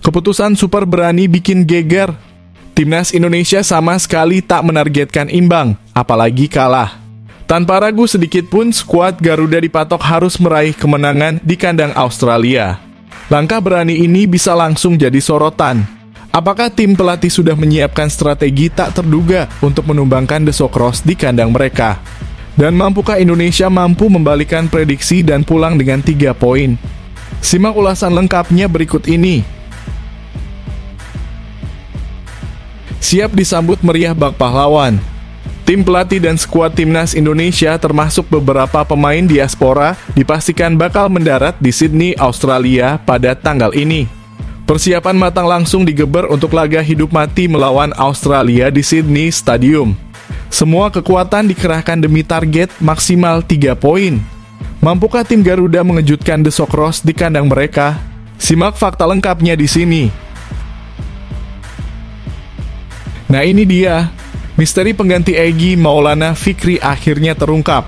Keputusan super berani bikin geger. Timnas Indonesia sama sekali tak menargetkan imbang, apalagi kalah. Tanpa ragu sedikit pun, skuad Garuda dipatok harus meraih kemenangan di kandang Australia. Langkah berani ini bisa langsung jadi sorotan. Apakah tim pelatih sudah menyiapkan strategi tak terduga untuk menumbangkan The Socceroos di kandang mereka? Dan mampukah Indonesia mampu membalikan prediksi dan pulang dengan 3 poin? Simak ulasan lengkapnya berikut ini. Siap disambut meriah bak pahlawan. Tim pelatih dan skuad timnas Indonesia termasuk beberapa pemain diaspora dipastikan bakal mendarat di Sydney, Australia pada tanggal ini. Persiapan matang langsung digeber untuk laga hidup mati melawan Australia di Sydney Stadium. Semua kekuatan dikerahkan demi target maksimal 3 poin. Mampukah tim Garuda mengejutkan The Socceroos di kandang mereka? Simak fakta lengkapnya di sini. Nah ini dia, misteri pengganti Egy Maulana Fikri akhirnya terungkap.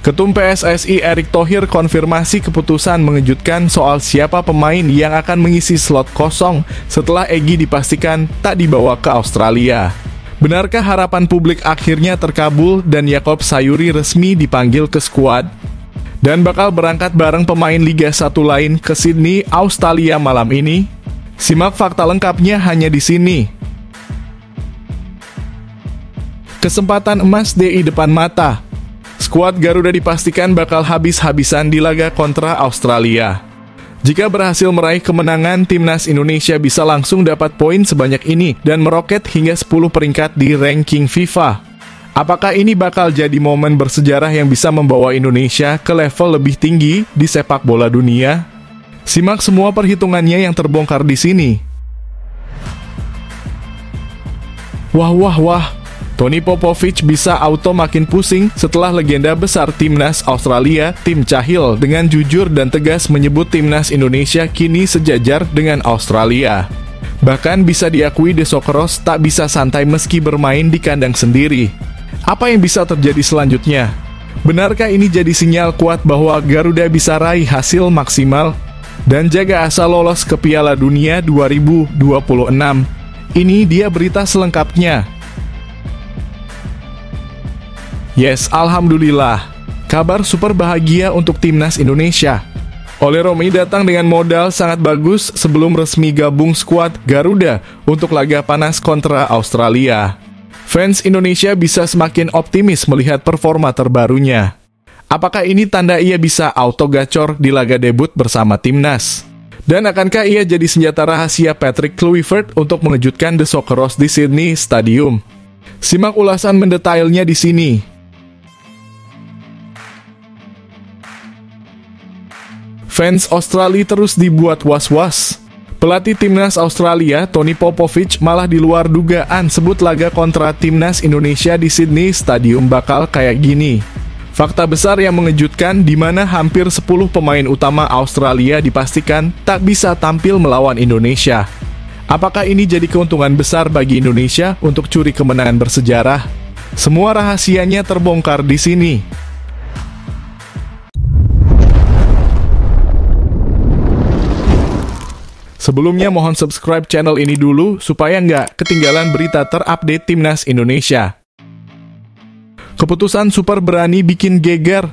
Ketum PSSI Erick Thohir konfirmasi keputusan mengejutkan soal siapa pemain yang akan mengisi slot kosong setelah Egy dipastikan tak dibawa ke Australia. Benarkah harapan publik akhirnya terkabul dan Yakob Sayuri resmi dipanggil ke skuad? Dan bakal berangkat bareng pemain Liga 1 lain ke Sydney, Australia malam ini? Simak fakta lengkapnya hanya di sini. Kesempatan emas DI depan mata. Skuad Garuda dipastikan bakal habis-habisan di laga kontra Australia. Jika berhasil meraih kemenangan, timnas Indonesia bisa langsung dapat poin sebanyak ini dan meroket hingga 10 peringkat di ranking FIFA. Apakah ini bakal jadi momen bersejarah yang bisa membawa Indonesia ke level lebih tinggi di sepak bola dunia? Simak semua perhitungannya yang terbongkar di sini. Wah. Tony Popovic bisa auto makin pusing setelah legenda besar timnas Australia, Tim Cahill, dengan jujur dan tegas menyebut timnas Indonesia kini sejajar dengan Australia. Bahkan bisa diakui The Socceroos tak bisa santai meski bermain di kandang sendiri. Apa yang bisa terjadi selanjutnya? Benarkah ini jadi sinyal kuat bahwa Garuda bisa raih hasil maksimal dan jaga asa lolos ke Piala Dunia 2026? Ini dia berita selengkapnya. Yes, alhamdulillah. Kabar super bahagia untuk timnas Indonesia. Ole Romy datang dengan modal sangat bagus sebelum resmi gabung skuad Garuda untuk laga panas kontra Australia. Fans Indonesia bisa semakin optimis melihat performa terbarunya. Apakah ini tanda ia bisa auto gacor di laga debut bersama timnas? Dan akankah ia jadi senjata rahasia Patrick Kluivert untuk mengejutkan The Socceroos di Sydney Stadium? Simak ulasan mendetailnya di sini. Fans Australia terus dibuat was-was. Pelatih timnas Australia, Tony Popovic, malah di luar dugaan sebut laga kontra timnas Indonesia di Sydney Stadium bakal kayak gini. Fakta besar yang mengejutkan di mana hampir 10 pemain utama Australia dipastikan tak bisa tampil melawan Indonesia. Apakah ini jadi keuntungan besar bagi Indonesia untuk curi kemenangan bersejarah? Semua rahasianya terbongkar di sini. Sebelumnya mohon subscribe channel ini dulu supaya nggak ketinggalan berita terupdate timnas Indonesia. Keputusan super berani bikin geger.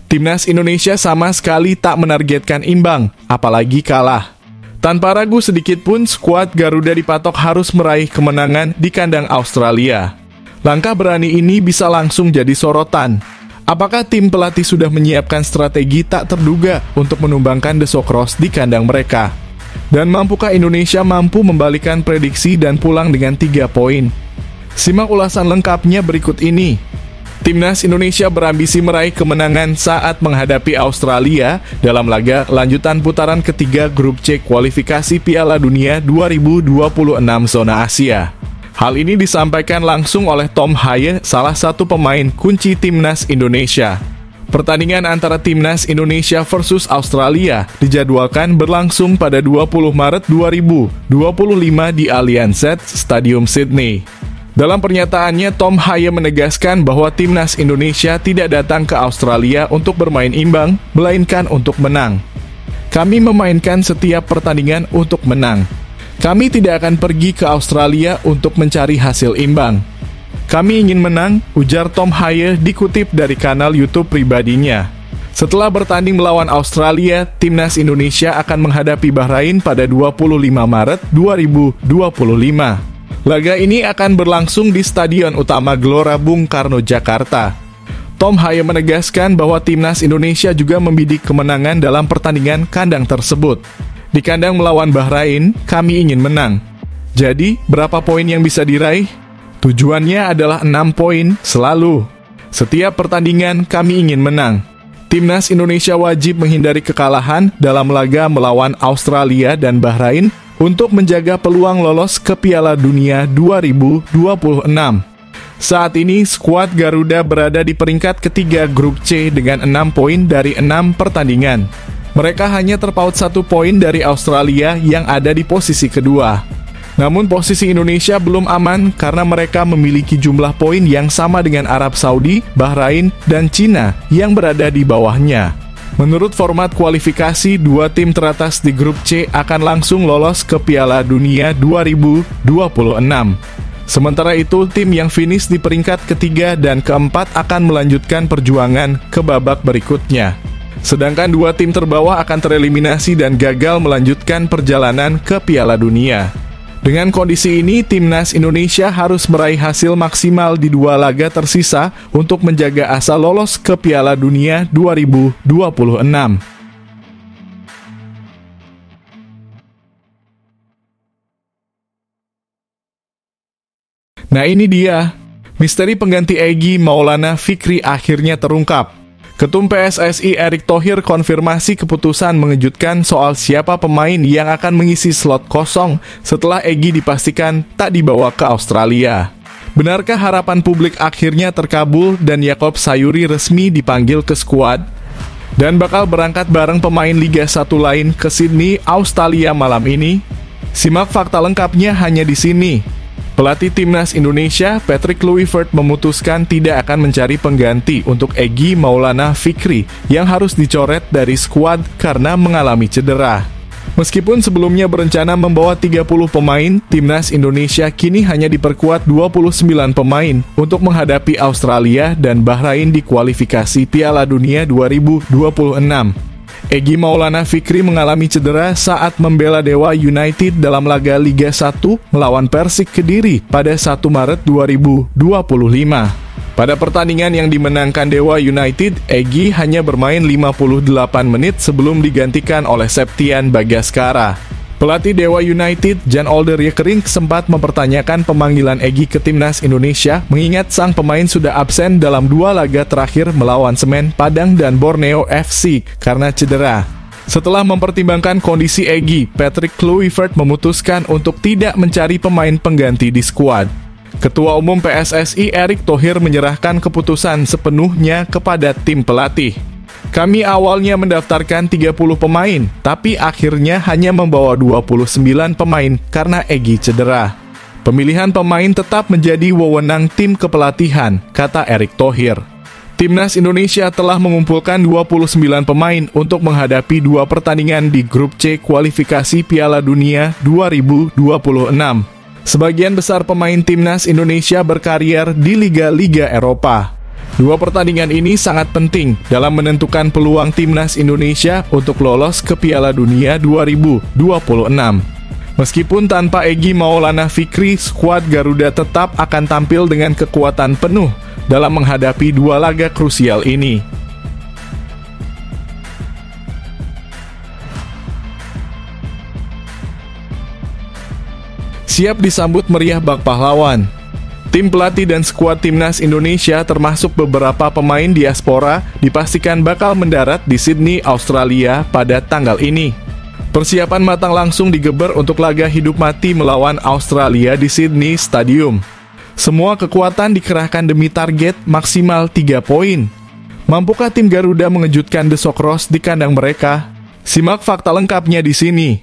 Timnas Indonesia sama sekali tak menargetkan imbang, apalagi kalah. Tanpa ragu sedikit pun, skuad Garuda dipatok harus meraih kemenangan di kandang Australia. Langkah berani ini bisa langsung jadi sorotan. Apakah tim pelatih sudah menyiapkan strategi tak terduga untuk menumbangkan The Socceroos di kandang mereka? Dan mampukah Indonesia mampu membalikan prediksi dan pulang dengan 3 poin? Simak ulasan lengkapnya berikut ini. Timnas Indonesia berambisi meraih kemenangan saat menghadapi Australia dalam laga lanjutan putaran ketiga grup C kualifikasi Piala Dunia 2026 zona Asia. Hal ini disampaikan langsung oleh Tom Haye, salah satu pemain kunci timnas Indonesia. Pertandingan antara timnas Indonesia versus Australia dijadwalkan berlangsung pada 20 Maret 2025 di Allianz Stadium Sydney. Dalam pernyataannya, Tom Haye menegaskan bahwa timnas Indonesia tidak datang ke Australia untuk bermain imbang, melainkan untuk menang. Kami memainkan setiap pertandingan untuk menang. Kami tidak akan pergi ke Australia untuk mencari hasil imbang. Kami ingin menang, ujar Tom Haye dikutip dari kanal YouTube pribadinya. Setelah bertanding melawan Australia, Timnas Indonesia akan menghadapi Bahrain pada 25 Maret 2025. Laga ini akan berlangsung di Stadion Utama Gelora Bung Karno, Jakarta. Tom Haye menegaskan bahwa Timnas Indonesia juga membidik kemenangan dalam pertandingan kandang tersebut. Di kandang melawan Bahrain, kami ingin menang. Jadi, berapa poin yang bisa diraih? Tujuannya adalah 6 poin selalu. Setiap pertandingan kami ingin menang. Timnas Indonesia wajib menghindari kekalahan dalam laga melawan Australia dan Bahrain untuk menjaga peluang lolos ke Piala Dunia 2026. Saat ini, skuad Garuda berada di peringkat ketiga grup C dengan 6 poin dari 6 pertandingan. Mereka hanya terpaut 1 poin dari Australia yang ada di posisi kedua. Namun posisi Indonesia belum aman karena mereka memiliki jumlah poin yang sama dengan Arab Saudi, Bahrain, dan Cina yang berada di bawahnya. Menurut format kualifikasi, 2 tim teratas di grup C akan langsung lolos ke Piala Dunia 2026. Sementara itu, tim yang finish di peringkat ketiga dan keempat akan melanjutkan perjuangan ke babak berikutnya. Sedangkan 2 tim terbawah akan tereliminasi dan gagal melanjutkan perjalanan ke Piala Dunia. Dengan kondisi ini, Timnas Indonesia harus meraih hasil maksimal di 2 laga tersisa untuk menjaga asa lolos ke Piala Dunia 2026. Nah, ini dia, misteri pengganti Egy Maulana Fikri akhirnya terungkap. Ketum PSSI Erick Thohir konfirmasi keputusan mengejutkan soal siapa pemain yang akan mengisi slot kosong setelah Egy dipastikan tak dibawa ke Australia. Benarkah harapan publik akhirnya terkabul dan Yaakob Sayuri resmi dipanggil ke skuad? Dan bakal berangkat bareng pemain Liga 1 lain ke Sydney, Australia malam ini? Simak fakta lengkapnya hanya di sini. Pelatih Timnas Indonesia, Patrick Kluivert, memutuskan tidak akan mencari pengganti untuk Egy Maulana Fikri yang harus dicoret dari skuad karena mengalami cedera. Meskipun sebelumnya berencana membawa 30 pemain, Timnas Indonesia kini hanya diperkuat 29 pemain untuk menghadapi Australia dan Bahrain di kualifikasi Piala Dunia 2026. Egy Maulana Fikri mengalami cedera saat membela Dewa United dalam laga Liga 1 melawan Persik Kediri pada 1 Maret 2025. Pada pertandingan yang dimenangkan Dewa United, Egy hanya bermain 58 menit sebelum digantikan oleh Septian Bagaskara. Pelatih Dewa United, Jan Older Yekering, sempat mempertanyakan pemanggilan Egy ke Timnas Indonesia mengingat sang pemain sudah absen dalam 2 laga terakhir melawan Semen Padang dan Borneo FC karena cedera. Setelah mempertimbangkan kondisi Egy, Patrick Kluivert memutuskan untuk tidak mencari pemain pengganti di skuad. Ketua Umum PSSI Erick Thohir menyerahkan keputusan sepenuhnya kepada tim pelatih. Kami awalnya mendaftarkan 30 pemain, tapi akhirnya hanya membawa 29 pemain karena Egy cedera. Pemilihan pemain tetap menjadi wewenang tim kepelatihan, kata Erick Thohir. Timnas Indonesia telah mengumpulkan 29 pemain untuk menghadapi 2 pertandingan di grup C kualifikasi Piala Dunia 2026. Sebagian besar pemain Timnas Indonesia berkarier di liga-liga Eropa. 2 pertandingan ini sangat penting dalam menentukan peluang Timnas Indonesia untuk lolos ke Piala Dunia 2026. Meskipun tanpa Egy Maulana Fikri, skuad Garuda tetap akan tampil dengan kekuatan penuh dalam menghadapi 2 laga krusial ini. Siap disambut meriah bak pahlawan. Tim pelatih dan skuad Timnas Indonesia termasuk beberapa pemain diaspora dipastikan bakal mendarat di Sydney, Australia pada tanggal ini. Persiapan matang langsung digeber untuk laga hidup mati melawan Australia di Sydney Stadium. Semua kekuatan dikerahkan demi target maksimal 3 poin. Mampukah tim Garuda mengejutkan The Socceroos di kandang mereka? Simak fakta lengkapnya di sini.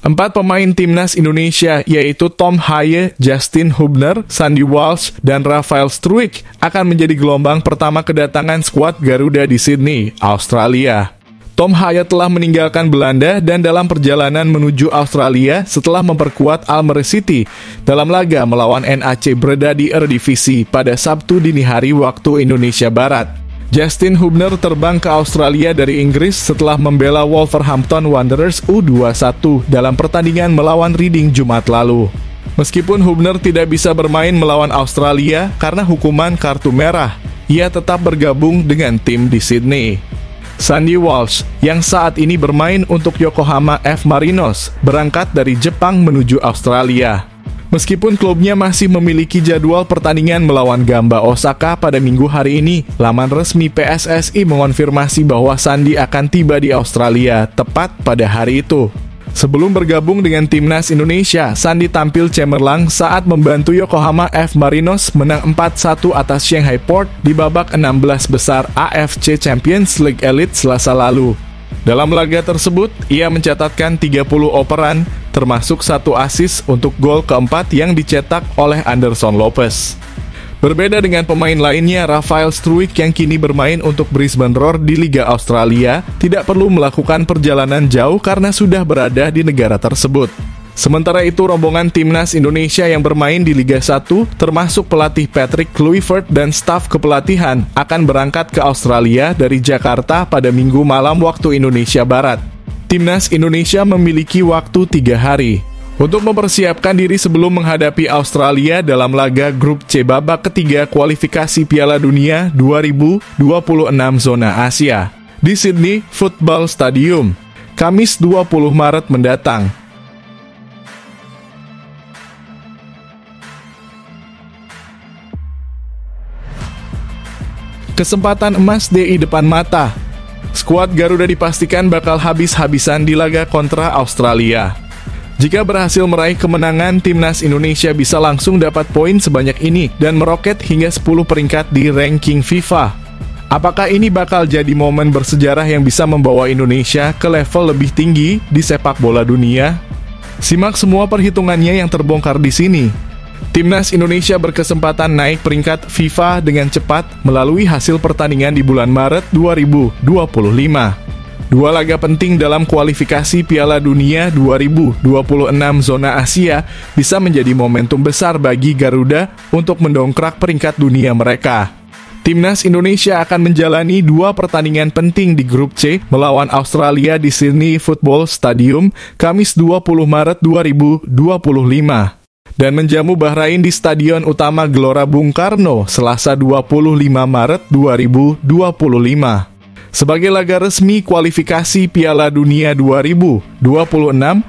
4 pemain Timnas Indonesia yaitu Tom Haye, Justin Hubner, Sandy Walsh, dan Rafael Struijk akan menjadi gelombang pertama kedatangan skuad Garuda di Sydney, Australia. Tom Haaien telah meninggalkan Belanda dan dalam perjalanan menuju Australia setelah memperkuat Almere City dalam laga melawan NAC Breda di Eredivisie pada Sabtu dini hari waktu Indonesia Barat. Justin Hubner terbang ke Australia dari Inggris setelah membela Wolverhampton Wanderers U21 dalam pertandingan melawan Reading Jumat lalu. Meskipun Hubner tidak bisa bermain melawan Australia karena hukuman kartu merah, ia tetap bergabung dengan tim di Sydney. Sandy Walsh, yang saat ini bermain untuk Yokohama F. Marinos, berangkat dari Jepang menuju Australia. Meskipun klubnya masih memiliki jadwal pertandingan melawan Gamba Osaka pada minggu hari ini, laman resmi PSSI mengonfirmasi bahwa Sandy akan tiba di Australia tepat pada hari itu. Sebelum bergabung dengan timnas Indonesia, Sandy tampil cemerlang saat membantu Yokohama F. Marinos menang 4-1 atas Shanghai Port di babak 16 besar AFC Champions League Elite Selasa lalu. Dalam laga tersebut, ia mencatatkan 30 operan, termasuk 1 assist untuk gol keempat yang dicetak oleh Anderson Lopez. Berbeda dengan pemain lainnya, Rafael Struijk yang kini bermain untuk Brisbane Roar di Liga Australia tidak perlu melakukan perjalanan jauh karena sudah berada di negara tersebut. Sementara itu, rombongan timnas Indonesia yang bermain di Liga 1, termasuk pelatih Patrick Kluivert dan staf kepelatihan, akan berangkat ke Australia dari Jakarta pada Minggu malam waktu Indonesia Barat. Timnas Indonesia memiliki waktu 3 hari untuk mempersiapkan diri sebelum menghadapi Australia dalam laga grup C babak ketiga kualifikasi Piala Dunia 2026 zona Asia di Sydney Football Stadium, Kamis 20 Maret mendatang. Kesempatan emas DI depan mata. Skuad Garuda dipastikan bakal habis-habisan di laga kontra Australia. Jika berhasil meraih kemenangan, timnas Indonesia bisa langsung dapat poin sebanyak ini dan meroket hingga 10 peringkat di ranking FIFA. Apakah ini bakal jadi momen bersejarah yang bisa membawa Indonesia ke level lebih tinggi di sepak bola dunia? Simak semua perhitungannya yang terbongkar di sini. Timnas Indonesia berkesempatan naik peringkat FIFA dengan cepat melalui hasil pertandingan di bulan Maret 2025. 2 laga penting dalam kualifikasi Piala Dunia 2026 zona Asia bisa menjadi momentum besar bagi Garuda untuk mendongkrak peringkat dunia mereka. Timnas Indonesia akan menjalani 2 pertandingan penting di grup C melawan Australia di Sydney Football Stadium Kamis 20 Maret 2025 dan menjamu Bahrain di Stadion Utama Gelora Bung Karno Selasa 25 Maret 2025. Sebagai laga resmi kualifikasi Piala Dunia 2026,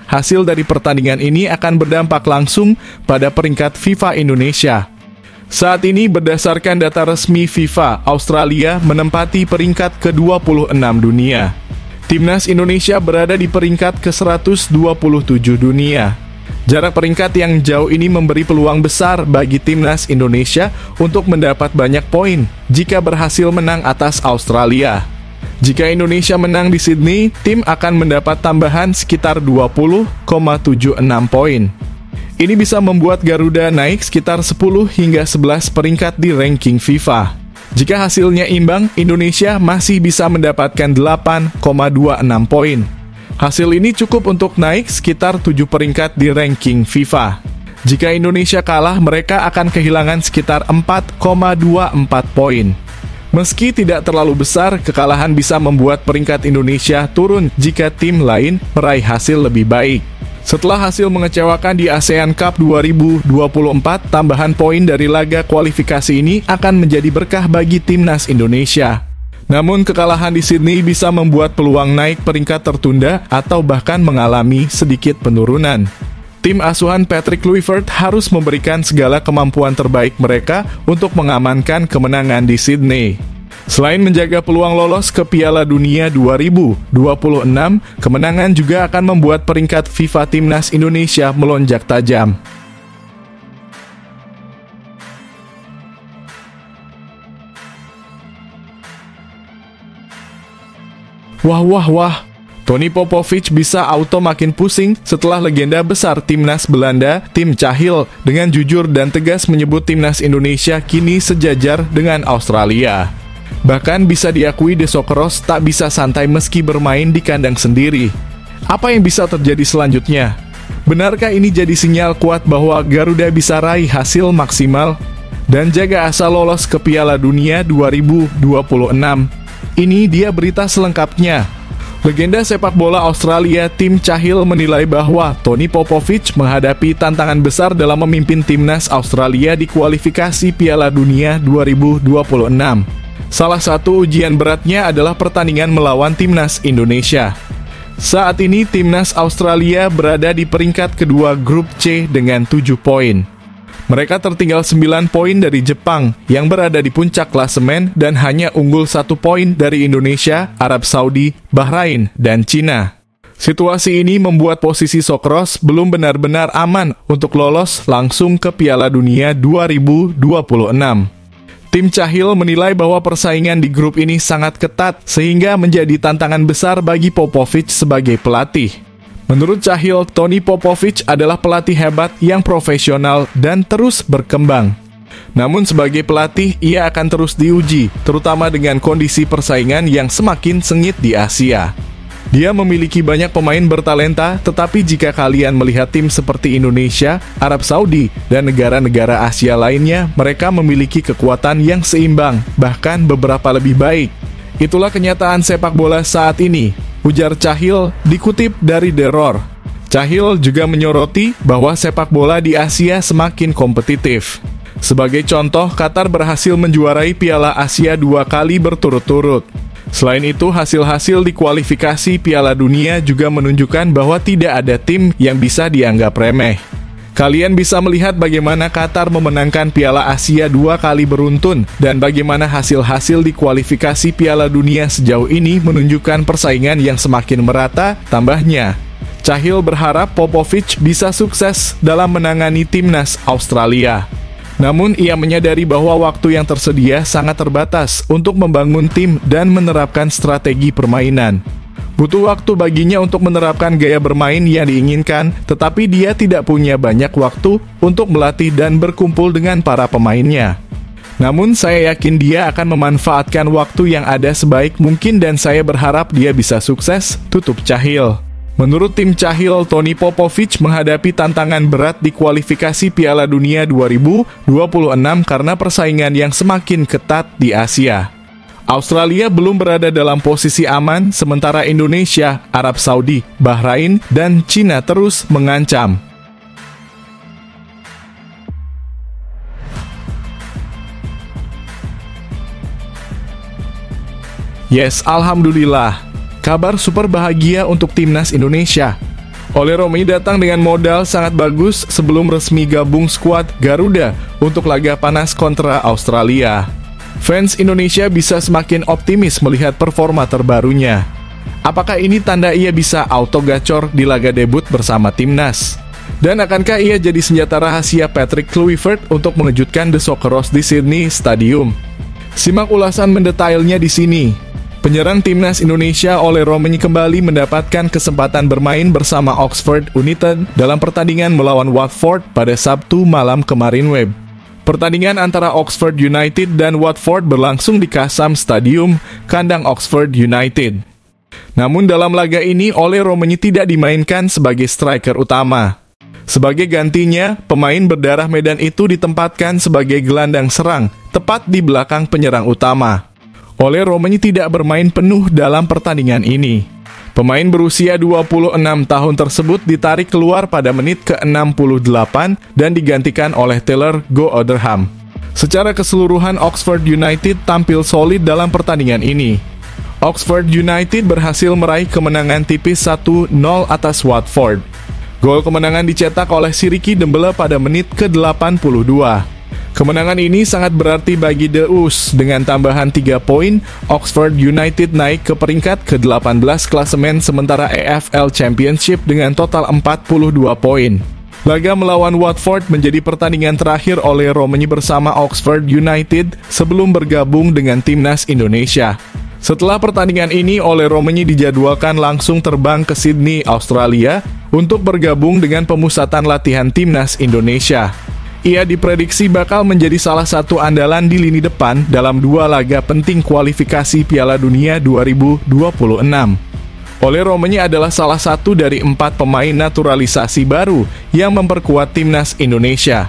hasil dari pertandingan ini akan berdampak langsung pada peringkat FIFA Indonesia. Saat ini berdasarkan data resmi FIFA, Australia menempati peringkat ke-26 dunia. Timnas Indonesia berada di peringkat ke-127 dunia. Jarak peringkat yang jauh ini memberi peluang besar bagi timnas Indonesia untuk mendapat banyak poin jika berhasil menang atas Australia. Jika Indonesia menang di Sydney, tim akan mendapat tambahan sekitar 20,76 poin. Ini bisa membuat Garuda naik sekitar 10 hingga 11 peringkat di ranking FIFA. Jika hasilnya imbang, Indonesia masih bisa mendapatkan 8,26 poin. Hasil ini cukup untuk naik sekitar 7 peringkat di ranking FIFA. Jika Indonesia kalah, mereka akan kehilangan sekitar 4,24 poin. Meski tidak terlalu besar, kekalahan bisa membuat peringkat Indonesia turun jika tim lain meraih hasil lebih baik. Setelah hasil mengecewakan di ASEAN Cup 2024, tambahan poin dari laga kualifikasi ini akan menjadi berkah bagi timnas Indonesia. Namun kekalahan di Sydney bisa membuat peluang naik peringkat tertunda atau bahkan mengalami sedikit penurunan. Tim asuhan Patrick Kluivert harus memberikan segala kemampuan terbaik mereka untuk mengamankan kemenangan di Sydney. Selain menjaga peluang lolos ke Piala Dunia 2026, kemenangan juga akan membuat peringkat FIFA Timnas Indonesia melonjak tajam. Wah. Tony Popovic bisa auto makin pusing setelah legenda besar timnas Belanda, Tim Cahill, dengan jujur dan tegas menyebut timnas Indonesia kini sejajar dengan Australia. Bahkan bisa diakui The Socceroos tak bisa santai meski bermain di kandang sendiri. Apa yang bisa terjadi selanjutnya? Benarkah ini jadi sinyal kuat bahwa Garuda bisa raih hasil maksimal dan jaga asa lolos ke Piala Dunia 2026? Ini dia berita selengkapnya. Legenda sepak bola Australia Tim Cahill menilai bahwa Tony Popovic menghadapi tantangan besar dalam memimpin timnas Australia di kualifikasi Piala Dunia 2026. Salah satu ujian beratnya adalah pertandingan melawan timnas Indonesia. Saat ini timnas Australia berada di peringkat kedua grup C dengan 7 poin. Mereka tertinggal 9 poin dari Jepang yang berada di puncak klasemen dan hanya unggul 1 poin dari Indonesia, Arab Saudi, Bahrain, dan Cina. Situasi ini membuat posisi Socceroos belum benar-benar aman untuk lolos langsung ke Piala Dunia 2026. Tim Cahill menilai bahwa persaingan di grup ini sangat ketat sehingga menjadi tantangan besar bagi Popovic sebagai pelatih. Menurut Cahill, Tony Popovic adalah pelatih hebat yang profesional dan terus berkembang. Namun sebagai pelatih, ia akan terus diuji, terutama dengan kondisi persaingan yang semakin sengit di Asia. Dia memiliki banyak pemain bertalenta, tetapi jika kalian melihat tim seperti Indonesia, Arab Saudi, dan negara-negara Asia lainnya, mereka memiliki kekuatan yang seimbang, bahkan beberapa lebih baik. Itulah kenyataan sepak bola saat ini, ujar Cahill dikutip dari The Roar. Cahill juga menyoroti bahwa sepak bola di Asia semakin kompetitif. Sebagai contoh, Qatar berhasil menjuarai Piala Asia 2 kali berturut-turut. Selain itu, hasil-hasil di kualifikasi Piala Dunia juga menunjukkan bahwa tidak ada tim yang bisa dianggap remeh. Kalian bisa melihat bagaimana Qatar memenangkan Piala Asia 2 kali beruntun dan bagaimana hasil-hasil di kualifikasi Piala Dunia sejauh ini menunjukkan persaingan yang semakin merata. Tambahnya, Cahill berharap Popovic bisa sukses dalam menangani timnas Australia. Namun ia menyadari bahwa waktu yang tersedia sangat terbatas untuk membangun tim dan menerapkan strategi permainan. Butuh waktu baginya untuk menerapkan gaya bermain yang diinginkan, tetapi dia tidak punya banyak waktu untuk melatih dan berkumpul dengan para pemainnya. Namun saya yakin dia akan memanfaatkan waktu yang ada sebaik mungkin dan saya berharap dia bisa sukses, tutup Cahill. Menurut tim Cahill, Tony Popovic menghadapi tantangan berat di kualifikasi Piala Dunia 2026 karena persaingan yang semakin ketat di Asia. Australia belum berada dalam posisi aman, sementara Indonesia, Arab Saudi, Bahrain, dan Cina terus mengancam. Yes, alhamdulillah. Kabar super bahagia untuk timnas Indonesia. Ole Romy datang dengan modal sangat bagus sebelum resmi gabung skuad Garuda untuk laga panas kontra Australia. Fans Indonesia bisa semakin optimis melihat performa terbarunya. Apakah ini tanda ia bisa auto gacor di laga debut bersama timnas? Dan akankah ia jadi senjata rahasia Patrick Kluivert untuk mengejutkan The Socceroos di Sydney Stadium? Simak ulasan mendetailnya di sini. Penyerang timnas Indonesia Ole Romy kembali mendapatkan kesempatan bermain bersama Oxford United dalam pertandingan melawan Watford pada Sabtu malam kemarin web. Pertandingan antara Oxford United dan Watford berlangsung di Kassam Stadium, kandang Oxford United. Namun dalam laga ini, Ole Romy tidak dimainkan sebagai striker utama. Sebagai gantinya, pemain berdarah Medan itu ditempatkan sebagai gelandang serang, tepat di belakang penyerang utama. Ole Romy tidak bermain penuh dalam pertandingan ini. Pemain berusia 26 tahun tersebut ditarik keluar pada menit ke-68 dan digantikan oleh Taylor Go-Otherham. Secara keseluruhan, Oxford United tampil solid dalam pertandingan ini. Oxford United berhasil meraih kemenangan tipis 1-0 atas Watford. Gol kemenangan dicetak oleh Siriki Dembele pada menit ke-82. Kemenangan ini sangat berarti bagi The Us. Dengan tambahan 3 poin, Oxford United naik ke peringkat ke-18 klasemen sementara EFL Championship dengan total 42 poin. Laga melawan Watford menjadi pertandingan terakhir Ole Romy bersama Oxford United sebelum bergabung dengan timnas Indonesia. Setelah pertandingan ini, Ole Romy dijadwalkan langsung terbang ke Sydney, Australia untuk bergabung dengan pemusatan latihan timnas Indonesia. Ia diprediksi bakal menjadi salah satu andalan di lini depan dalam dua laga penting kualifikasi Piala Dunia 2026. Ole Romeni adalah salah satu dari 4 pemain naturalisasi baru yang memperkuat timnas Indonesia.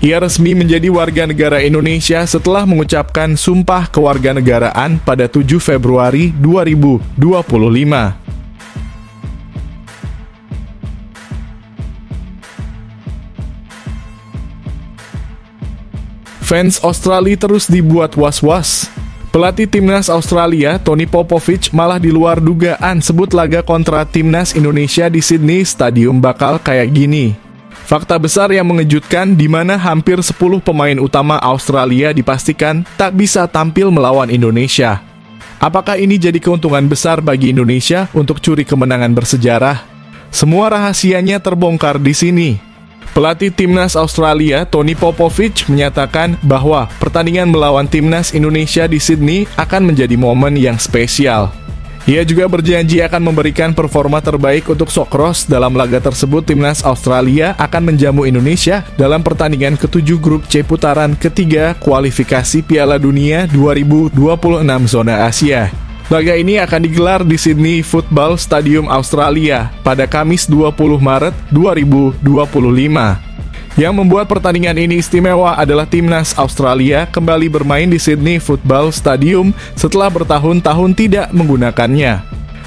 Ia resmi menjadi warga negara Indonesia setelah mengucapkan sumpah kewarganegaraan pada 7 Februari 2025. Fans Australia terus dibuat was-was. Pelatih timnas Australia, Tony Popovich, malah di luar dugaan sebut laga kontra timnas Indonesia di Sydney Stadium bakal kayak gini. Fakta besar yang mengejutkan di mana hampir 10 pemain utama Australia dipastikan tak bisa tampil melawan Indonesia. Apakah ini jadi keuntungan besar bagi Indonesia untuk curi kemenangan bersejarah? Semua rahasianya terbongkar di sini. Pelatih timnas Australia, Tony Popovich, menyatakan bahwa pertandingan melawan timnas Indonesia di Sydney akan menjadi momen yang spesial. Ia juga berjanji akan memberikan performa terbaik untuk Socceroos dalam laga tersebut. Timnas Australia akan menjamu Indonesia dalam pertandingan ke-7 grup C putaran ketiga kualifikasi Piala Dunia 2026 zona Asia. Laga ini akan digelar di Sydney Football Stadium Australia pada Kamis 20 Maret 2025. Yang membuat pertandingan ini istimewa adalah timnas Australia kembali bermain di Sydney Football Stadium setelah bertahun-tahun tidak menggunakannya.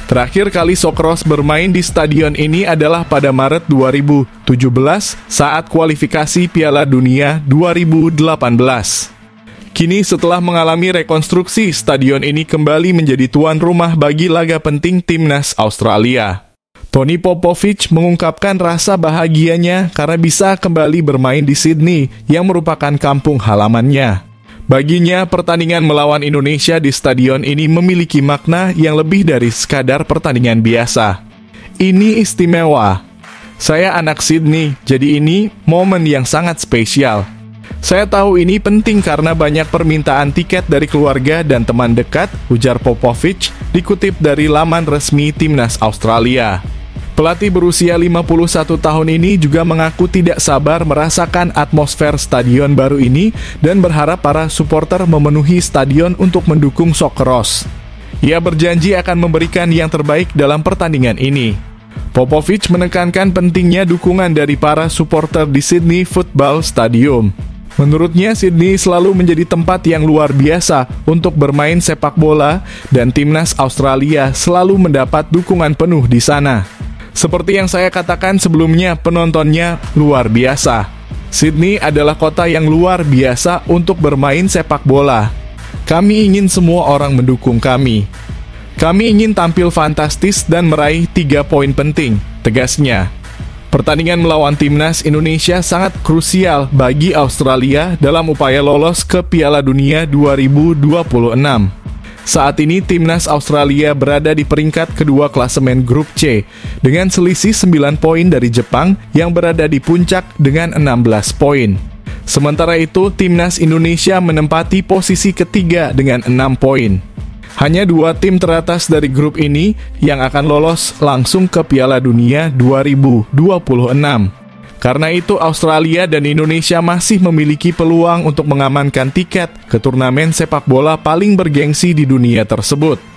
Terakhir kali Socceroos bermain di stadion ini adalah pada Maret 2017 saat kualifikasi Piala Dunia 2018. Kini setelah mengalami rekonstruksi, stadion ini kembali menjadi tuan rumah bagi laga penting timnas Australia. Tony Popovich mengungkapkan rasa bahagianya karena bisa kembali bermain di Sydney yang merupakan kampung halamannya. Baginya, pertandingan melawan Indonesia di stadion ini memiliki makna yang lebih dari sekadar pertandingan biasa. Ini istimewa. Saya anak Sydney, jadi ini momen yang sangat spesial. Saya tahu ini penting karena banyak permintaan tiket dari keluarga dan teman dekat, ujar Popovich, dikutip dari laman resmi timnas Australia. Pelatih berusia 51 tahun ini juga mengaku tidak sabar merasakan atmosfer stadion baru ini dan berharap para supporter memenuhi stadion untuk mendukung Socceroos. Ia berjanji akan memberikan yang terbaik dalam pertandingan ini. Popovich menekankan pentingnya dukungan dari para supporter di Sydney Football Stadium. Menurutnya, Sydney selalu menjadi tempat yang luar biasa untuk bermain sepak bola dan timnas Australia selalu mendapat dukungan penuh di sana. Seperti yang saya katakan sebelumnya, penontonnya luar biasa. Sydney adalah kota yang luar biasa untuk bermain sepak bola. Kami ingin semua orang mendukung kami. Kami ingin tampil fantastis dan meraih 3 poin penting, tegasnya. Pertandingan melawan timnas Indonesia sangat krusial bagi Australia dalam upaya lolos ke Piala Dunia 2026. Saat ini timnas Australia berada di peringkat kedua klasemen grup C dengan selisih 9 poin dari Jepang yang berada di puncak dengan 16 poin. Sementara itu, timnas Indonesia menempati posisi ketiga dengan 6 poin. Hanya 2 tim teratas dari grup ini yang akan lolos langsung ke Piala Dunia 2026. Karena itu, Australia dan Indonesia masih memiliki peluang untuk mengamankan tiket ke turnamen sepak bola paling bergengsi di dunia tersebut.